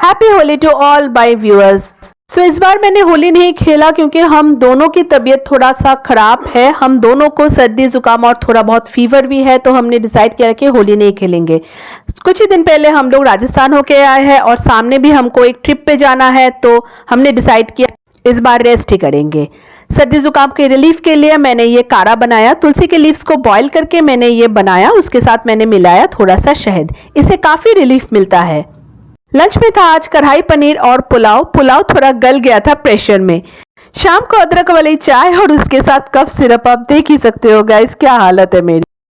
Happy Holi to all my viewers. So इस बार मैंने होली नहीं खेला क्योंकि हम दोनों की तबीयत थोड़ा सा खराब है। हम दोनों को सर्दी जुकाम और थोड़ा बहुत फीवर भी है, तो हमने डिसाइड किया कि होली नहीं खेलेंगे। कुछ ही दिन पहले हम लोग राजस्थान होके आए हैं और सामने भी हमको एक ट्रिप पे जाना है, तो हमने डिसाइड किया इस बार रेस्ट ही करेंगे। सर्दी जुकाम के रिलीफ के लिए मैंने ये काढ़ा बनाया। तुलसी के लीव्स को बॉईल करके मैंने ये बनाया, उसके साथ मैंने मिलाया थोड़ा सा शहद। इससे काफ़ी रिलीफ मिलता है। लंच में था आज कढ़ाई पनीर और पुलाव। पुलाव थोड़ा गल गया था प्रेशर में। शाम को अदरक वाली चाय और उसके साथ कफ सिरप। आप देख ही सकते हो गाइस क्या हालत है मेरी।